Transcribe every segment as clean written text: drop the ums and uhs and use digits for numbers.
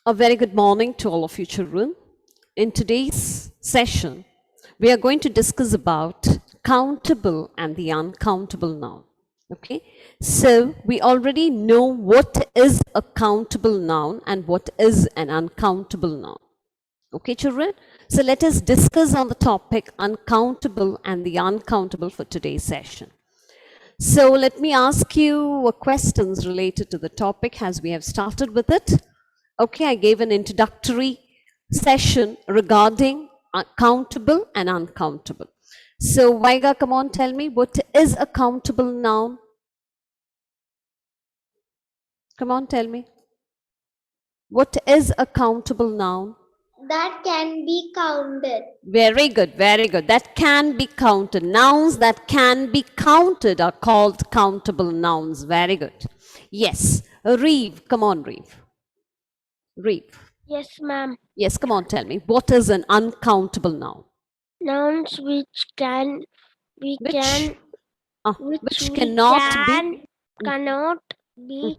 A very good morning to all of you children. In today's session, we are going to discuss about countable and the uncountable noun. Okay, so we already know what is a countable noun and what is an uncountable noun. Okay, children, so let us discuss on the topic uncountable and the uncountable for today's session. So let me ask you questions related to the topic as we have started with it. Okay, I gave an introductory session regarding countable and uncountable. So Vaiga, come on, tell me, what is a countable noun? Come on, tell me. What is a countable noun? That can be counted. Very good, very good. That can be counted. Nouns that can be counted are called countable nouns. Very good. Yes. Reeve, come on, Reeve. Reeve. Yes, ma'am. Yes, come on, tell me. What is an uncountable noun? Nouns which cannot be Cannot be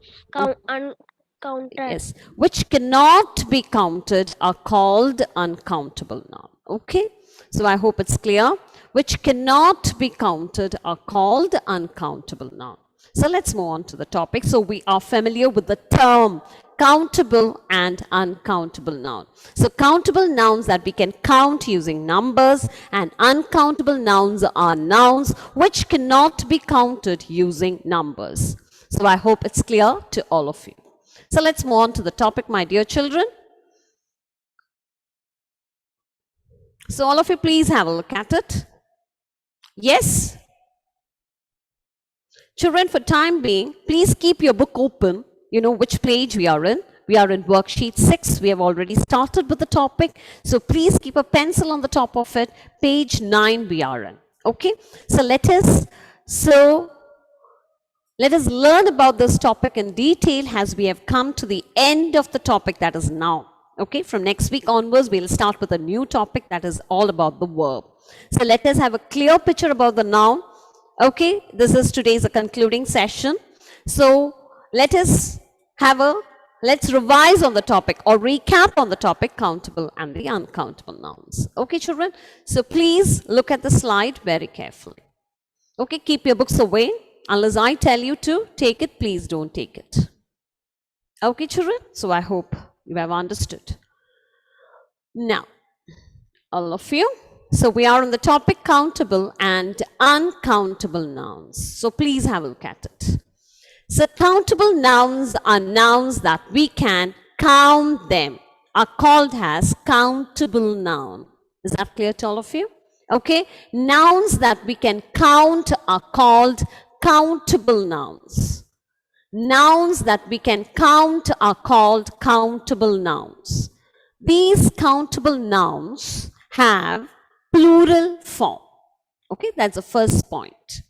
uncounted. Yes, which cannot be counted are called uncountable noun. Okay, so I hope it's clear. Which cannot be counted are called uncountable noun. So let's move on to the topic. So we are familiar with the term countable and uncountable noun. So countable nouns that we can count using numbers, and uncountable nouns are nouns which cannot be counted using numbers. So I hope it's clear to all of you. So let's move on to the topic, my dear children. So all of you, please have a look at it. Yes? Children, for time being, please keep your book open. You know which page we are in. We are in worksheet 6. We have already started with the topic. So please keep a pencil on the top of it. Page 9 we are in. Okay? So let us learn about this topic in detail as we have come to the end of the topic, that is noun. Okay? From next week onwards, we'll start with a new topic that is all about the verb. So let us have a clear picture about the noun. Okay? This is today's concluding session. So let's revise on the topic or recap on the topic countable and the uncountable nouns. Okay, children? So please look at the slide very carefully. Okay, keep your books away. Unless I tell you to take it, please don't take it. Okay, children? So I hope you have understood. Now, all of you. So we are on the topic countable and uncountable nouns. So please have a look at it. So countable nouns are nouns that we can count them, are called as countable noun. Is that clear to all of you? Okay. Nouns that we can count are called countable nouns. Nouns that we can count are called countable nouns. These countable nouns have plural form. Okay, that's the first point.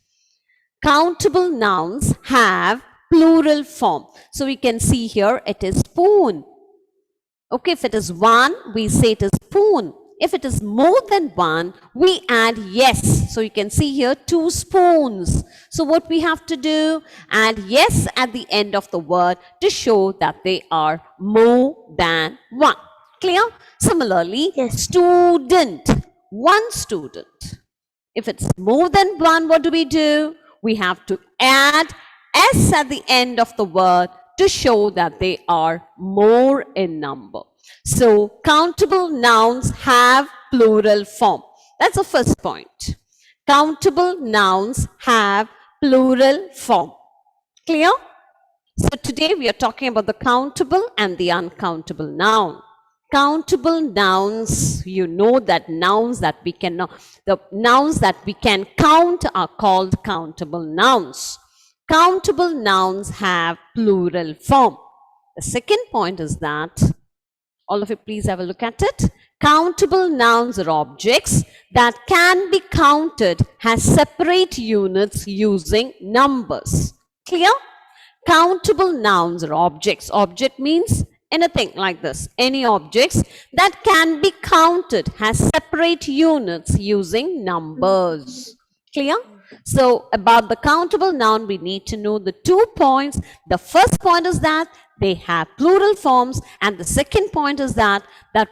Countable nouns have plural form. So we can see here it is spoon. Okay, if it is one, we say it is spoon. If it is more than one, we add yes. So you can see here 2 spoons. So what we have to do? Add yes at the end of the word to show that they are more than one. Clear? Similarly, yes. Student. 1 student. If it's more than one, what do? We have to add s at the end of the word to show that they are more in number. So countable nouns have plural form. That's the first point. Countable nouns have plural form. Clear? So today we are talking about the countable and the uncountable noun. Countable nouns, you know that nouns that we can count are called countable nouns. Countable nouns have plural form. The second point is that, all of you please have a look at it. Countable nouns are objects that can be counted as separate units using numbers. Clear? Countable nouns are objects. Object means anything like this. Any objects that can be counted as separate units using numbers. Clear? So about the countable noun, we need to know the 2 points. The first point is that they have plural forms, and the second point is that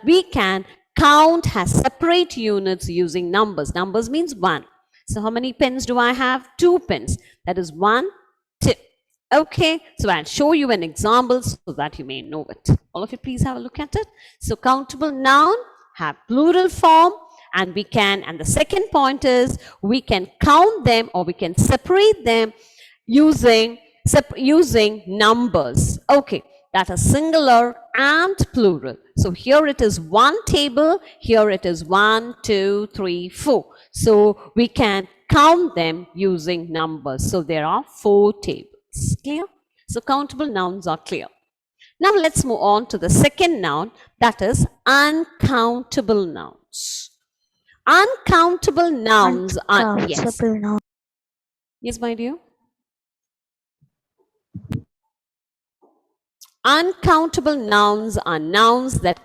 we can count as separate units using numbers. Numbers means 1. So how many pens do I have? 2 pens. That is 1, 2. Okay, so I'll show you an example so that you may know it. All of you please have a look at it. So countable noun have plural form, and the second point is we can count them or we can separate them using numbers. Okay, that is singular and plural. So here it is 1 table, here it is 1, 2, 3, 4. So we can count them using numbers. So there are 4 tables. Clear? So countable nouns are clear. Now let's move on to the second noun, that is uncountable nouns. Uncountable nouns are, yes. Yes, my dear. Uncountable nouns are nouns that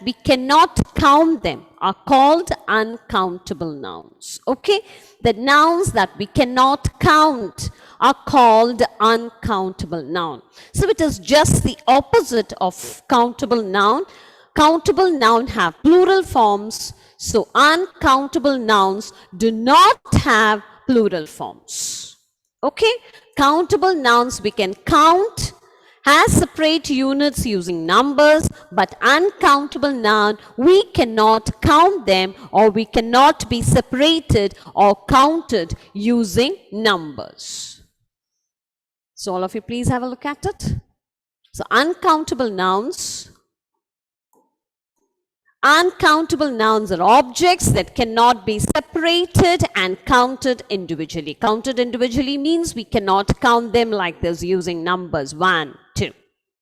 we cannot count them, are called uncountable nouns. Okay? The nouns that we cannot count are called uncountable noun. So it is just the opposite of countable noun. Countable noun have plural forms. So uncountable nouns do not have plural forms. Okay? Countable nouns we can count as separate units using numbers, but uncountable noun, we cannot count them or we cannot be separated or counted using numbers. So all of you please have a look at it. So uncountable nouns are objects that cannot be separated and counted individually. Counted individually means we cannot count them like this using numbers 1, 2.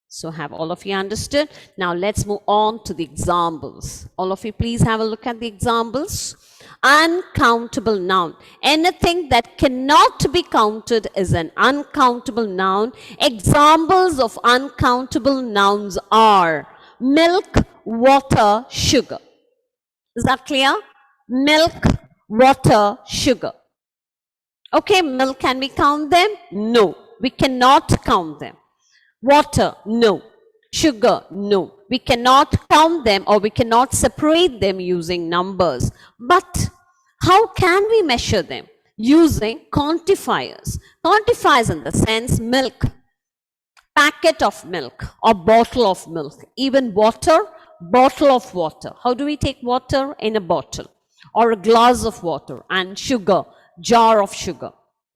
So have all of you understood? Now let's move on to the examples. All of you please have a look at the examples. Uncountable noun. Anything that cannot be counted is an uncountable noun. Examples of uncountable nouns are milk, water, sugar. Is that clear? Milk, water, sugar. Okay, milk, can we count them? No, we cannot count them. Water, no. Sugar, no. We cannot count them or we cannot separate them using numbers. But how can we measure them? Using quantifiers. Quantifiers in the sense milk, packet of milk or bottle of milk. Even water, bottle of water. How do we take water? In a bottle or a glass of water, and sugar, jar of sugar.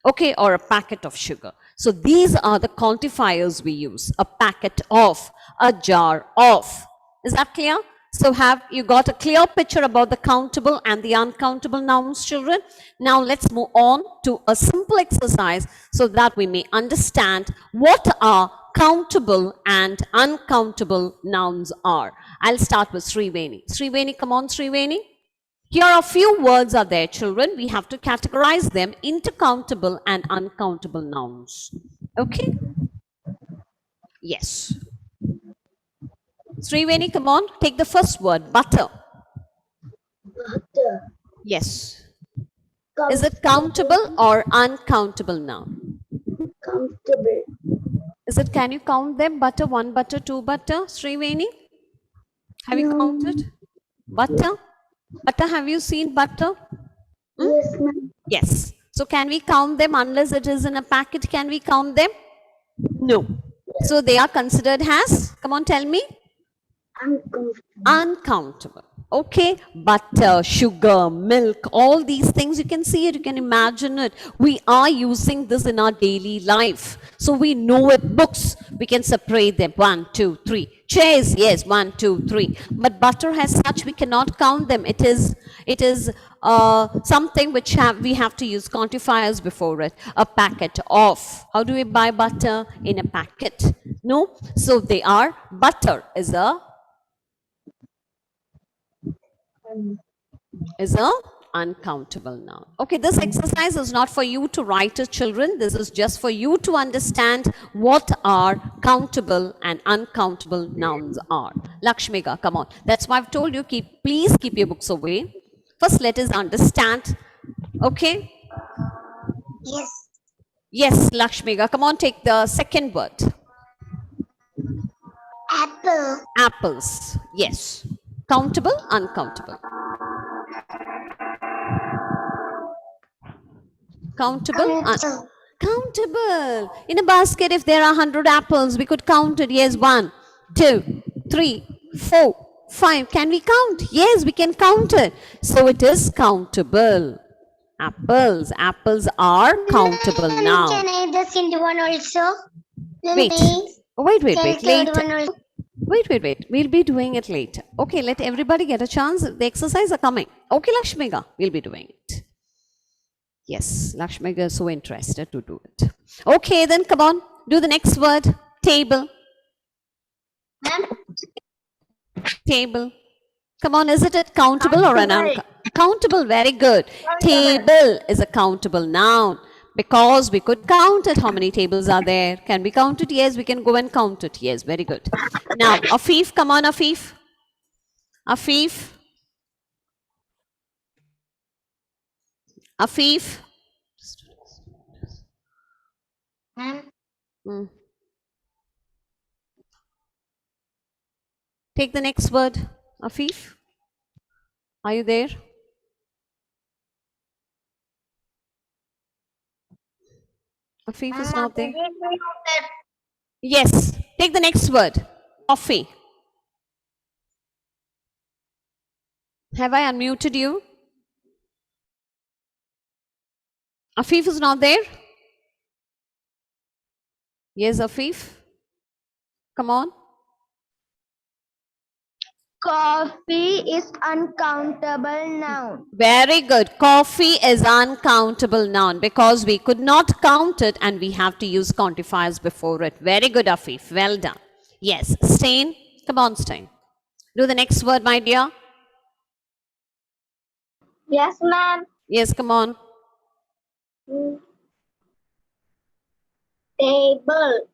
Okay, or a packet of sugar. So these are the quantifiers we use. A packet of, a jar of. Is that clear? So have you got a clear picture about the countable and the uncountable nouns, children? Now let's move on to a simple exercise so that we may understand what are countable and uncountable nouns are. I'll start with Sriveni. Sriveni, come on, Sriveni. Here are a few words are there, children. We have to categorize them into countable and uncountable nouns. Okay? Yes. Sriveni, come on. Take the first word, butter. Butter. Yes. Is it countable or uncountable noun? Countable. Is it, can you count them? Butter, 1 butter, 2 butter. Sriveni? Have you counted? Butter? Butter, have you seen butter? Yes, ma'am. Yes. So can we count them unless it is in a packet? Can we count them? No. So they are considered as, come on, tell me. Uncountable. Okay, butter, sugar, milk, all these things, you can see it, you can imagine it. We are using this in our daily life. So we know it. Books, we can separate them. 1, 2, 3. Chairs, yes, 1, 2, 3. But butter as such, we cannot count them. It is something which we have to use quantifiers before it. A packet of. How do we buy butter? In a packet. No? So they are, butter is a uncountable noun. Okay, this exercise is not for you to write it, children. This is just for you to understand what are countable and uncountable nouns are. Lakshmika, come on. That's why I've told you, please keep your books away. First, let us understand. Okay, Yes. Yes, Lakshmiga. Come on, take the second word. Apple. Apples. Yes. Countable, uncountable. Countable, Countable. countable. In a basket, if there are 100 apples, we could count it. Yes, 1, 2, 3, 4, 5. Can we count? Yes, we can count it. So it is countable. Apples. Apples are countable Ma'am, now. can I just into one also? Wait. Please. Wait. Third Later. one also. Wait. We'll be doing it later. Okay, let everybody get a chance. The exercise are coming. Okay, Lakshmiga, we'll be doing it. Yes, Lakshmiga is so interested to do it. Okay, then come on. Do the next word. Table. Ma'am. Table. Come on, is it countable or an Countable. uncountable? Very good. Table is a countable noun because we could count it. How many tables are there? Can we count it? Yes, we can go and count it. Yes, very good. Now, Afif, come on, Afif. Afif. Afif. Ma'am. Hmm. Take the next word. Afif. Are you there? Afif is not there. Yes. Take the next word. Coffee. Have I unmuted you? Afif is not there? Yes, Afif. Come on. Coffee is uncountable noun. Very good. Coffee is uncountable noun because we could not count it and we have to use quantifiers before it. Very good, Afif. Well done. Yes. Stain. Come on, Stain. Do the next word, my dear. Yes, ma'am. Yes, come on. Table.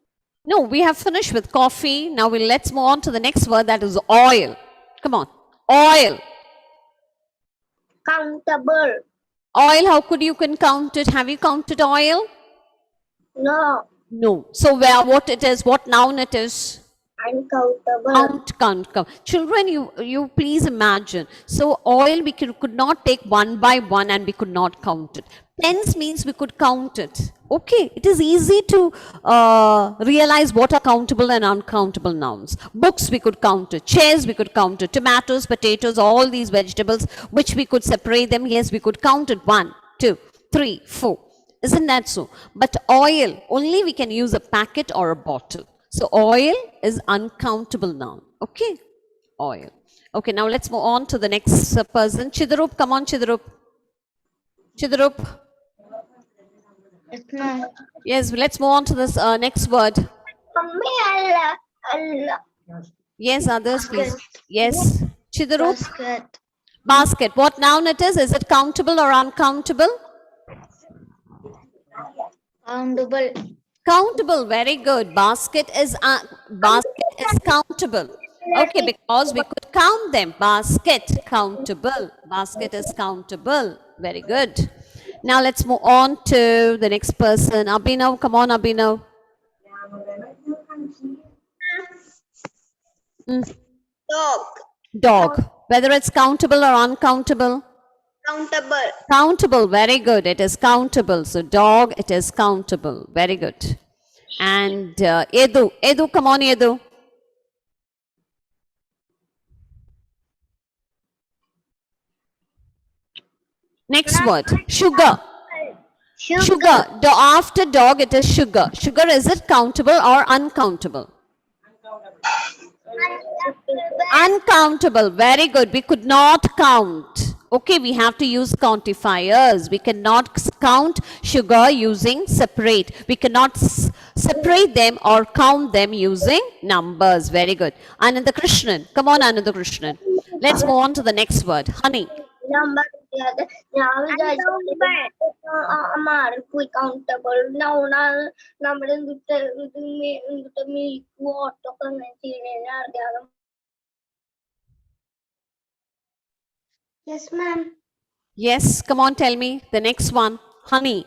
No, we have finished with coffee. Now let's move on to the next word, that is oil. Come on. Oil. Countable. Oil, how could you can count it? Have you counted oil? No. No. So what it is, what noun it is? Uncountable. Count. Children, you please imagine. So oil we could not take one by one and we could not count it. Pens means we could count it. Okay, it is easy to realize what are countable and uncountable nouns. Books we could count it. Chairs we could count it. Tomatoes, potatoes, all these vegetables which we could separate them. Yes, we could count it. 1, 2, 3, 4. Isn't that so? But oil, only we can use a packet or a bottle. So oil is uncountable noun. Okay, oil. Okay, now let's move on to the next person. Chidarup, come on, Chidarup. Chidarup. Yes, ma'am. Yes, let's move on to this next word. Mummy, Allah. Yes, others, please. Yes, Chidarup. Basket. Basket. What noun it is? Is it countable or uncountable? Countable. Countable. Very good. Basket is countable. Okay, because we could count them. Basket, countable. Basket is countable. Very good. Now let's move on to the next person. Abhinav, come on, Abhinav. Dog. Dog. Whether it's countable or uncountable? Countable. Countable. Very good. It is countable. So dog, it is countable. Very good. And Edu. Edu, come on, Edu. Next word. Sugar. Sugar. After dog, it is sugar. Sugar, is it countable or uncountable? Uncountable. Very good. We could not count. Okay, we have to use quantifiers. We cannot count sugar using separate. We cannot separate them or count them using numbers. Very good. Ananda Krishnan. Come on, Ananda Krishnan. Let's move on to the next word. Honey. Number countable. Now, number Yes, ma'am. Yes, come on, tell me. The next one. Honey.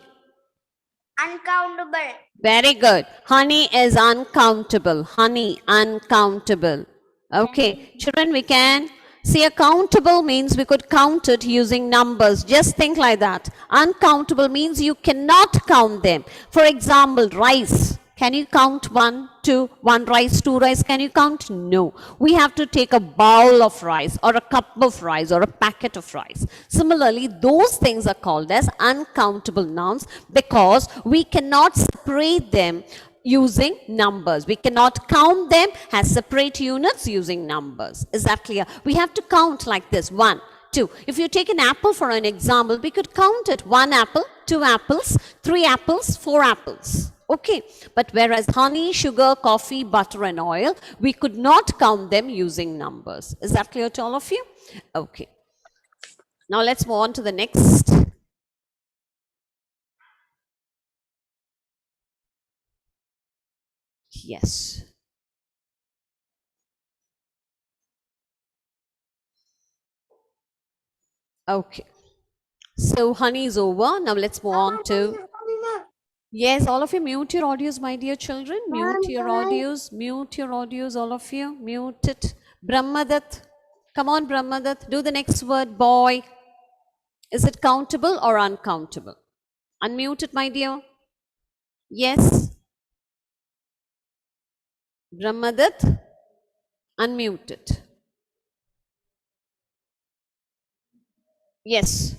Uncountable. Very good. Honey is uncountable. Honey, uncountable. Okay. Children, we can see countable means we could count it using numbers. Just think like that. Uncountable means you cannot count them. For example, rice. Can you count one, two, one rice, two rice? Can you count? No. We have to take a bowl of rice or a cup of rice or a packet of rice. Similarly, those things are called as uncountable nouns because we cannot separate them using numbers. We cannot count them as separate units using numbers. Is that clear? We have to count like this. 1, 2. If you take an apple for an example, we could count it. 1 apple, 2 apples, 3 apples, 4 apples. Okay, but whereas honey, sugar, coffee, butter and oil, we could not count them using numbers. Is that clear to all of you? Okay. Now let's move on to the next. Yes. Okay. So honey is over. Now let's move on to. Yes, all of you mute your audios, my dear children. Mute your audios. Mute your audios, all of you. Mute it. Brahmadat. Come on, Brahmadat. Do the next word, boy. Is it countable or uncountable? Unmute it, my dear. Yes. Brahmadat. Unmute it. Yes.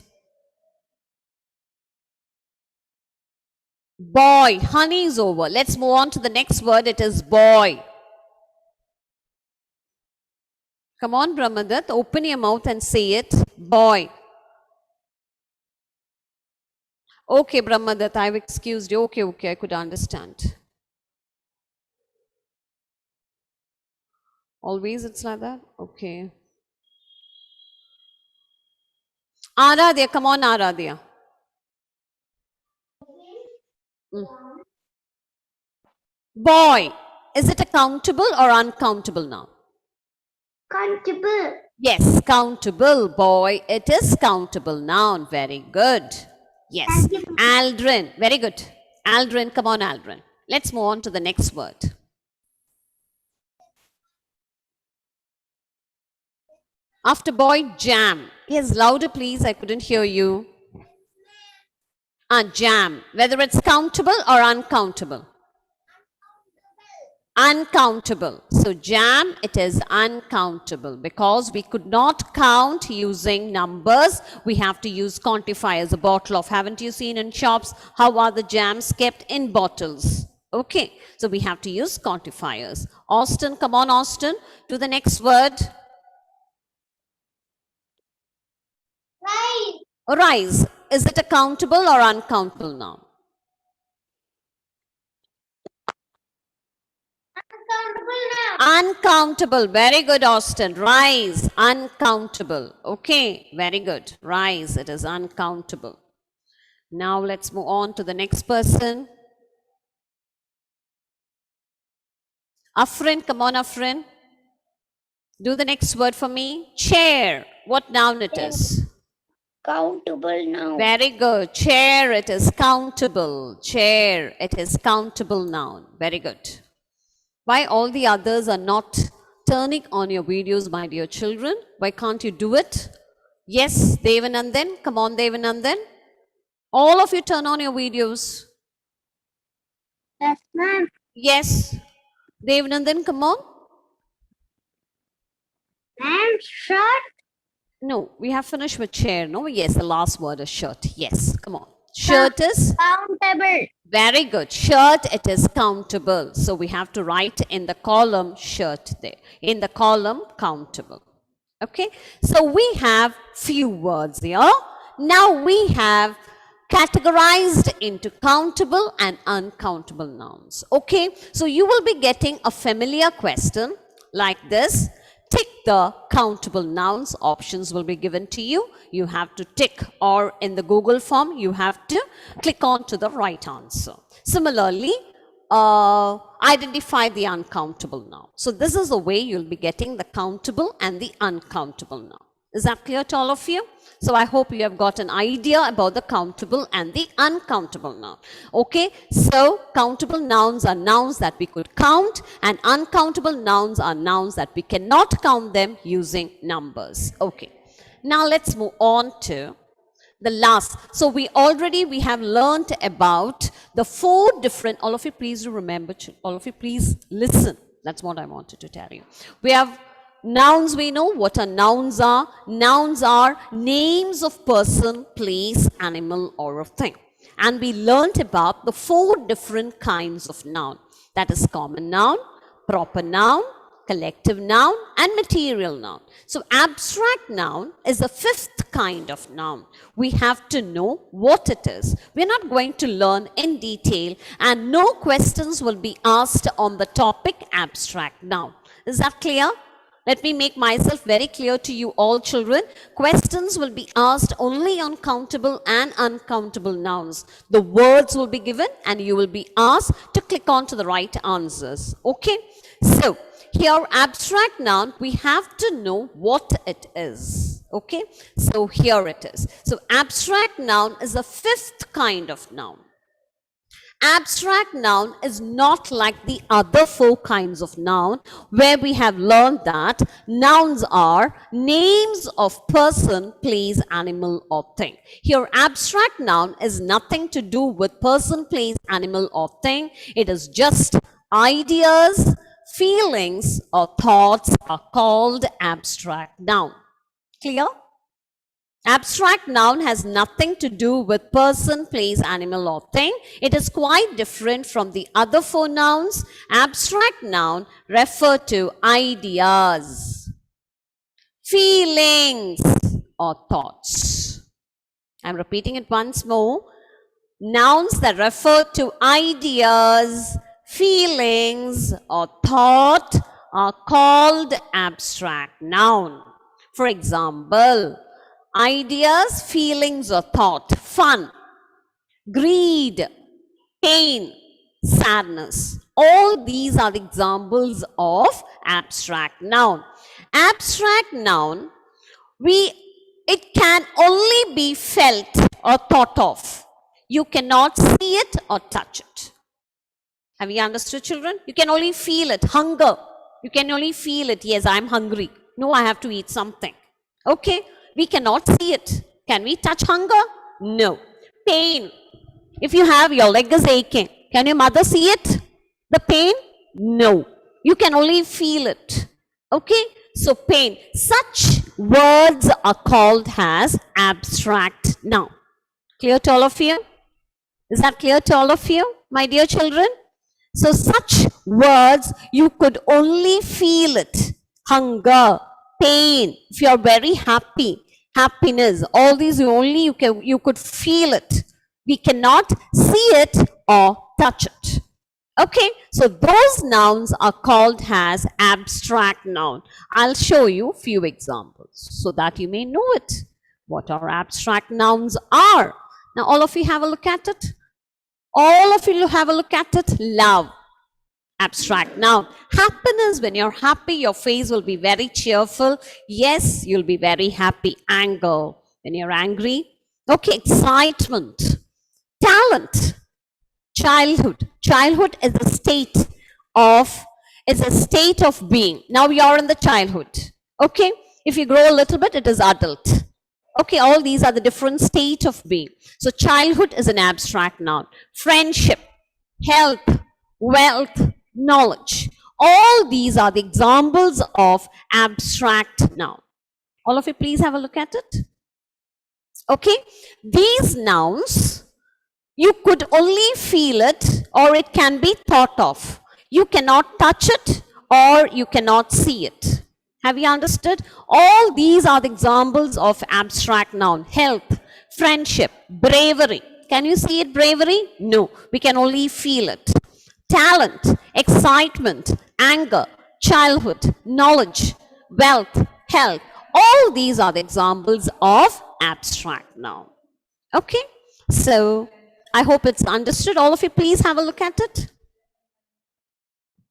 Boy. Honey is over. Let's move on to the next word. It is boy. Come on, Brahmadat. Open your mouth and say it. Boy. Okay, Brahmadat. I've excused you. Okay. I could understand. Always it's like that? Okay. Aradhya. Come on, Aradhya. Boy. Is it a countable or uncountable now? Countable. Yes, countable, boy. It is countable noun. Very good. Yes. Aldrin. Very good. Aldrin, come on, Aldrin. Let's move on to the next word. After boy, jam. Yes, louder, please. I couldn't hear you. Jam. Whether it's countable or uncountable. Uncountable. So jam, it is uncountable because we could not count using numbers. We have to use quantifiers. A bottle of, haven't you seen in shops how are the jams kept in bottles? Okay, so we have to use quantifiers. Austin, come on, Austin, to the next word. Right. Rise. Is it a countable or uncountable now? Uncountable now. Uncountable. Very good, Austin. Rise. Uncountable. Okay. Very good. Rise. It is uncountable. Now let's move on to the next person. Afrin. Come on, Afrin. Do the next word for me. Chair. What noun it is? Countable now. Very good. Chair. It is countable. Chair. It is countable noun. Very good. Why all the others are not turning on your videos, my dear children? Why can't you do it? Yes, Devanandan. Come on, Devanandan. All of you turn on your videos. Yes, ma'am. Yes. Devanandan, come on. Ma'am, shirt. No, we have finished with chair. No, yes, the last word is shirt. Yes, come on. Shirt is? Countable. Very good. Shirt, it is countable. So we have to write in the column shirt there. In the column countable. Okay. So we have few words here. Now we have categorized into countable and uncountable nouns. Okay. So you will be getting a familiar question like this. Tick the countable nouns. Options will be given to you. You have to tick, or in the Google form, you have to click on to the right answer. Similarly, identify the uncountable noun. So this is the way you'll be getting the countable and the uncountable noun. Is that clear to all of you? So I hope you have got an idea about the countable and the uncountable noun. Okay, so countable nouns are nouns that we could count, and uncountable nouns are nouns that we cannot count them using numbers. Okay, now let's move on to the last. So we have learned about the 4 different, all of you please do remember, all of you please listen. That's what I wanted to tell you. We have nouns. We know what are nouns are. Nouns are names of person, place, animal, or of thing. And we learned about the 4 different kinds of noun. That is common noun, proper noun, collective noun, and material noun. So abstract noun is the 5th kind of noun. We have to know what it is. We're not going to learn in detail, and no questions will be asked on the topic abstract noun. Is that clear? Let me make myself very clear to you all children. Questions will be asked only on countable and uncountable nouns. The words will be given and you will be asked to click on to the right answers. Okay? So, here abstract noun, we have to know what it is. Okay? So, here it is. So, abstract noun is the 5th kind of noun. Abstract noun is not like the other 4 kinds of noun, where we have learned that nouns are names of person, place, animal, or thing. Here abstract noun is nothing to do with person, place, animal, or thing. It is just ideas, feelings, or thoughts are called abstract noun. Clear? Abstract noun has nothing to do with person, place, animal, or thing. It is quite different from the other 4 nouns. Abstract noun refer to ideas, feelings, or thoughts. I'm repeating it once more. Nouns that refer to ideas, feelings, or thought are called abstract noun. For example, ideas, feelings, or thought, fun, greed, pain, sadness. All these are the examples of abstract noun. Abstract noun, it can only be felt or thought of. You cannot see it or touch it. Have you understood, children? You can only feel it. Hunger. You can only feel it. Yes, I'm hungry. No, I have to eat something. Okay? We cannot see it. Can we touch hunger? No. Pain. If you have your leg is aching, can your mother see it? The pain? No. You can only feel it. Okay? So pain. Such words are called as abstract noun. Clear to all of you? Is that clear to all of you, my dear children? So such words, you could only feel it. Hunger, pain, if you are very happy, happiness, all these you could feel it. We cannot see it or touch it. Okay, so those nouns are called as abstract noun. I'll show you a few examples so that you may know it. What our abstract nouns are. Now all of you have a look at it. All of you have a look at it. Love. Abstract noun. Happiness, when you're happy, your face will be very cheerful. Yes, you'll be very happy. Anger, when you're angry. Okay, excitement. Talent. Childhood. Childhood is a state of being. Now you're in the childhood. Okay, if you grow a little bit, it is adult. Okay, all these are the different state of being. So childhood is an abstract noun. Friendship, health, wealth, knowledge. All these are the examples of abstract noun. All of you please have a look at it. Okay, these nouns, you could only feel it or it can be thought of. You cannot touch it or you cannot see it. Have you understood? All these are the examples of abstract noun. Health, friendship, bravery. Can you see it, bravery? No, we can only feel it. Talent, excitement, anger, childhood, knowledge, wealth, health. All these are the examples of abstract noun. Okay, so I hope it's understood. All of you please have a look at it.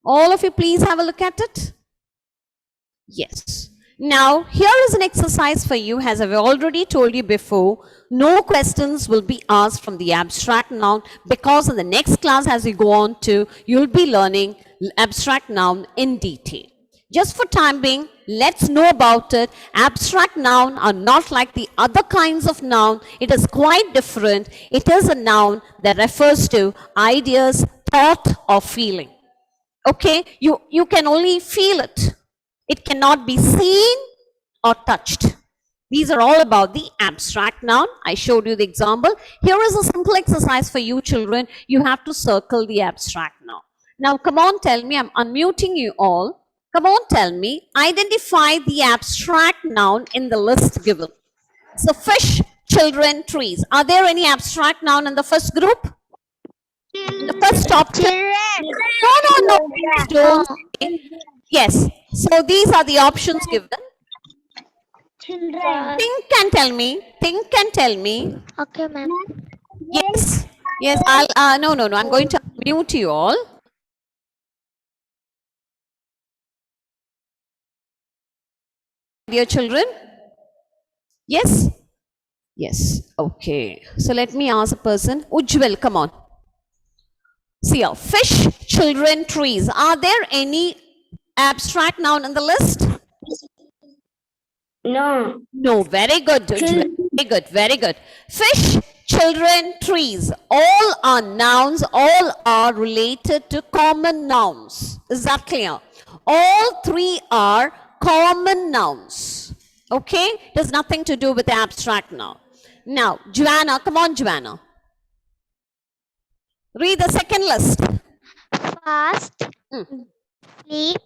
All of you please have a look at it. Yes. Now, here is an exercise for you. As I've already told you before, no questions will be asked from the abstract noun, because in the next class, as you go on to, you'll be learning abstract noun in detail. Just for time being, let's know about it. Abstract noun are not like the other kinds of noun. It is quite different. It is a noun that refers to ideas, thought, or feeling. Okay, you can only feel it. It cannot be seen or touched. These are all about the abstract noun. I showed you the example. Here is a simple exercise for you children. You have to circle the abstract noun. Now come on, tell me, I'm unmuting you all. Come on, tell me, identify the abstract noun in the list given. So fish, children, trees. Are there any abstract noun in the first group? In the first topic? No, please don't say. Yes. So these are the options given. Children. Think and tell me. Think and tell me. Okay, ma'am. Yes. Yes. No. I'm going to mute you all. Dear children. Yes. Yes. Okay. So let me ask a person. Ujjwal, come on. See here. Fish, children, trees. Are there any abstract noun in the list? No. No, very good. Very good. Fish, children, trees. All are nouns, all are related to common nouns. Is that clear? All three are common nouns. Okay? It has nothing to do with the abstract noun. Now, Joanna, come on, Joanna. Read the second list. Fast, sleep,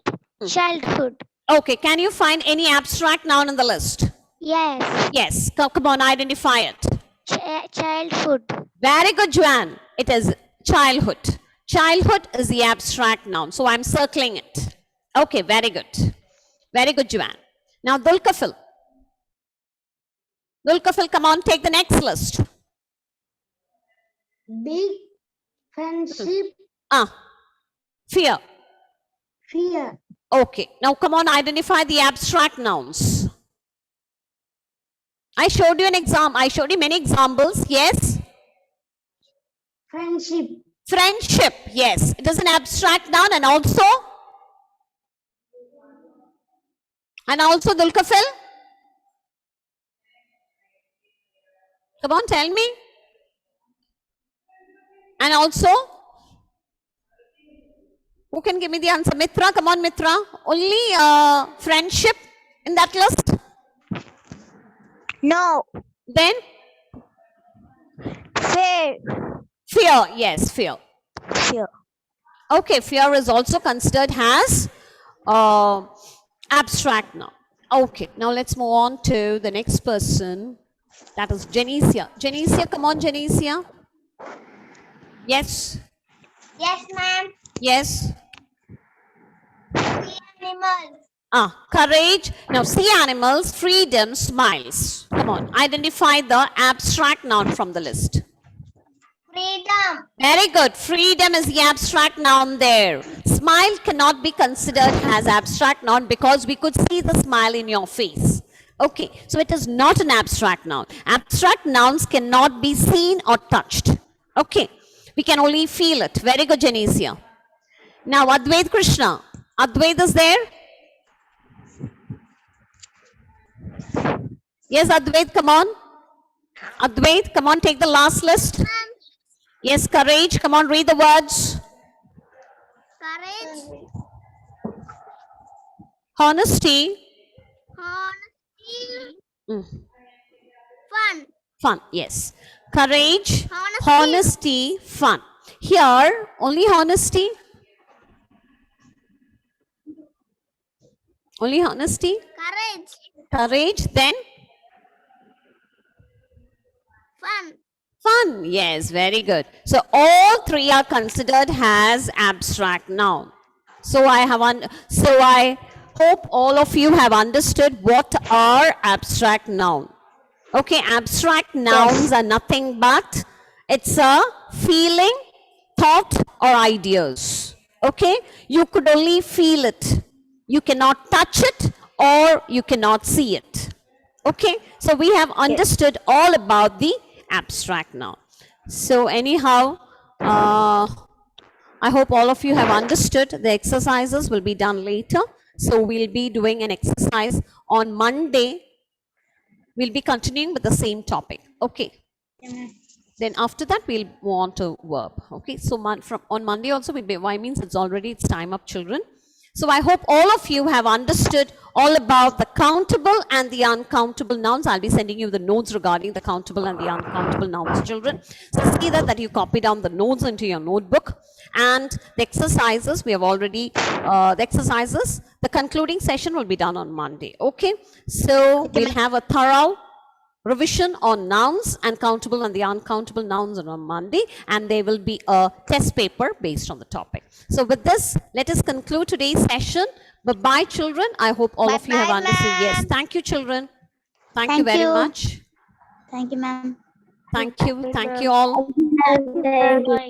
childhood. Okay, can you find any abstract noun in the list? Yes. Yes, come on, identify it. Childhood. Very good, Joanne. It is childhood. Childhood is the abstract noun. So I'm circling it. Okay, very good. Very good, Joanne. Now, Dulkafil. Dulkafil, come on, take the next list. Big, friendship, Fear. fear. Okay, now come on, identify the abstract nouns. I showed you an example. I showed you many examples. Yes? Friendship. Friendship. Yes. It is an abstract noun, and also Dulkafil. Come on, tell me. And also, who can give me the answer? Mitra, come on, Mitra. Only friendship in that list? No. Then? Fear. Fear. Yes, fear. Fear. Okay, fear is also considered as abstract noun. Okay, now let's move on to the next person. That is Genesia. Genesia, come on, Genesia. Yes. Yes, ma'am. Yes. Animals. Courage. Now, sea animals, freedom, smiles. Come on, identify the abstract noun from the list. Freedom. Very good. Freedom is the abstract noun there. Smile cannot be considered as abstract noun because we could see the smile in your face. Okay, so it is not an abstract noun. Abstract nouns cannot be seen or touched. Okay, we can only feel it. Very good, Genesia. Now, Advait Krishna. Advait is there? Yes, Advait, come on. Advait, come on, take the last list. Yes, courage. Come on, read the words. Courage. Honesty. Honesty. Fun. Fun, yes. Courage, Honesty. honesty, fun. Here, only honesty. Only honesty. Courage. Courage, then Fun. fun. Yes, very good. So all three are considered as abstract noun. So I hope all of you have understood what are abstract noun. Okay, abstract nouns are nothing but it's a feeling, thought, or ideas. Okay, you could only feel it. You cannot touch it or you cannot see it. Okay, so we have understood all about the abstract now. So anyhow, I hope all of you have understood. The exercises will be done later. So we'll be doing an exercise on Monday. We'll be continuing with the same topic. Okay. Then after that, we'll move on to verb. Okay. So from on Monday also will be, why means it's time up, children. So I hope all of you have understood all about the countable and the uncountable nouns. I'll be sending you the notes regarding the countable and the uncountable nouns, children. So see that you copy down the notes into your notebook. And the exercises, we have already, the concluding session will be done on Monday. Okay. So we'll have a thorough revision on nouns and countable and the uncountable nouns on Monday, and there will be a test paper based on the topic. So with this, let us conclude today's session. Bye-bye, children. I hope all of you have understood. Yes, thank you, children. Thank you very much. Thank you, ma'am. Thank you all. Bye.